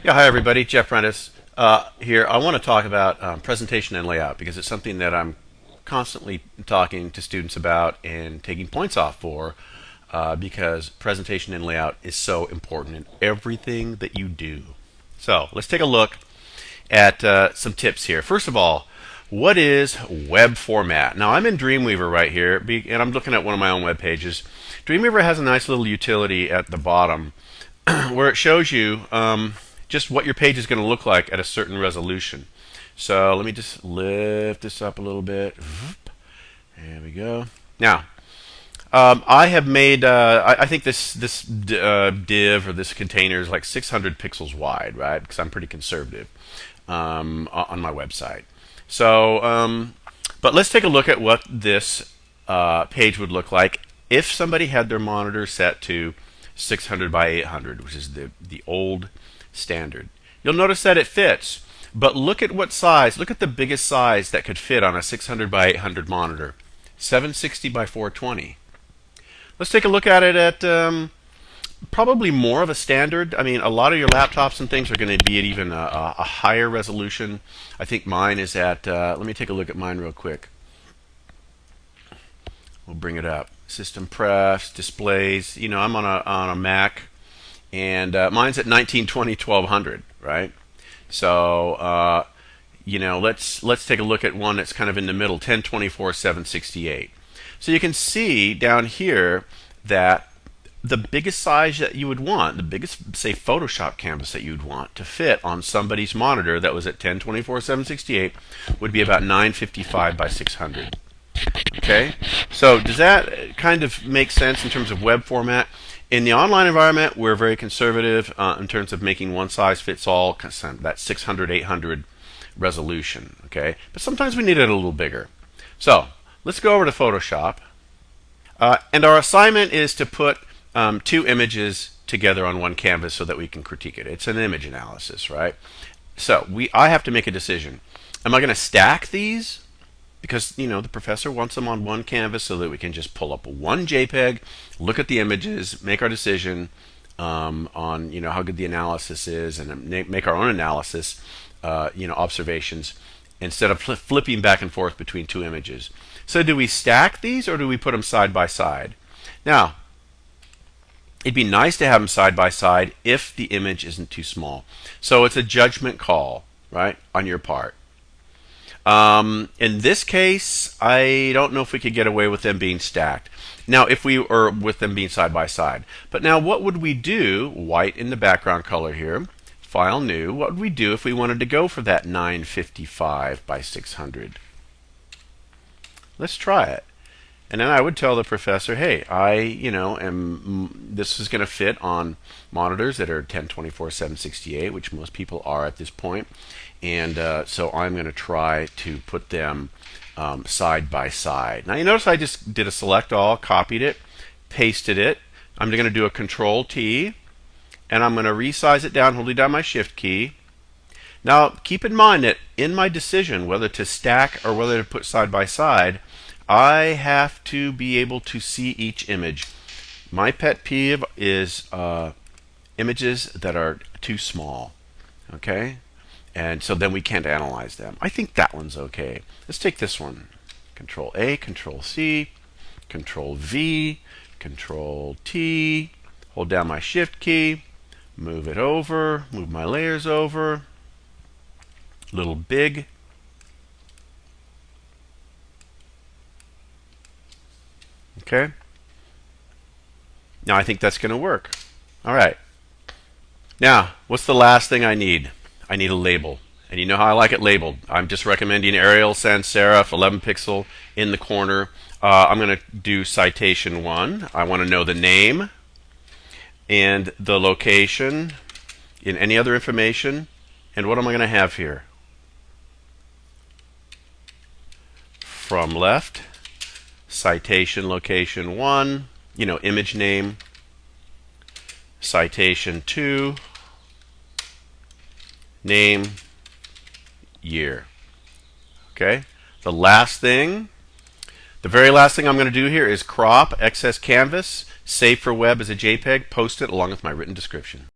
Yeah, hi everybody. Jeff Prentice here. I want to talk about presentation and layout because it's something that I'm constantly talking to students about and taking points off for because presentation and layout is so important in everything that you do. So let's take a look at some tips here. First of all, what is web format? Now I'm in Dreamweaver right here, and I'm looking at one of my own web pages. Dreamweaver has a nice little utility at the bottom where it shows you just what your page is going to look like at a certain resolution. So let me just lift this up a little bit. There we go. Now, I have made, I think this div or this container is like 600 pixels wide, right? Because I'm pretty conservative on my website. So, but let's take a look at what this page would look like if somebody had their monitor set to 600 by 800, which is the old standard. You'll notice that it fits, but look at what size. Look at the biggest size that could fit on a 600 by 800 monitor, 760 by 420. Let's take a look at it at probably more of a standard. I mean, a lot of your laptops and things are going to be at even a higher resolution. I think mine is at, let me take a look at mine real quick. We'll bring it up. System prefs, displays. You know, I'm on a Mac, and mine's at 1920 1200, right? So you know, let's take a look at one that's kind of in the middle, 1024 768. So you can see down here that the biggest size that you would want, the biggest, say, Photoshop canvas that you'd want to fit on somebody's monitor that was at 1024 768 would be about 955 by 600. Okay, so does that kind of make sense in terms of web format? In the online environment, we're very conservative in terms of making one size fits all, that 600, 800 resolution. Okay, but sometimes we need it a little bigger. So let's go over to Photoshop, and our assignment is to put two images together on one canvas so that we can critique it. It's an image analysis, right? So I have to make a decision. Am I going to stack these? Because, you know, the professor wants them on one canvas so that we can just pull up one JPEG, look at the images, make our decision on, you know, how good the analysis is, and make our own analysis, you know, observations, instead of flipping back and forth between two images. So do we stack these or do we put them side by side? Now, it'd be nice to have them side by side if the image isn't too small. So it's a judgment call, right, on your part. In this case, I don't know if we could get away with them being stacked. Now, if we were with them being side by side. But now, what would we do? White in the background color here. File new. What would we do if we wanted to go for that 955 by 600? Let's try it. And then I would tell the professor, hey, you know, this is going to fit on monitors that are 1024 768, which most people are at this point. And so I'm going to try to put them side by side. Now you notice I just did a select all, copied it, pasted it. I'm going to do a Control T, and I'm going to resize it down, holding down my Shift key. Now keep in mind that in my decision whether to stack or whether to put side by side, I have to be able to see each image. My pet peeve is images that are too small. Okay? And so then we can't analyze them. I think that one's okay. Let's take this one. Control A, Control C, Control V, Control T, hold down my Shift key, move it over, move my layers over, little big. Okay. Now I think that's going to work. All right. Now, what's the last thing I need? I need a label. And you know how I like it labeled. I'm just recommending Arial Sans Serif 11 pixel in the corner. I'm going to do citation 1. I want to know the name and the location and any other information. And what am I going to have here? From left, citation location 1, you know, image name, citation 2, name, year. Okay? The very last thing I'm going to do here is crop excess canvas, save for web as a JPEG, post it along with my written description.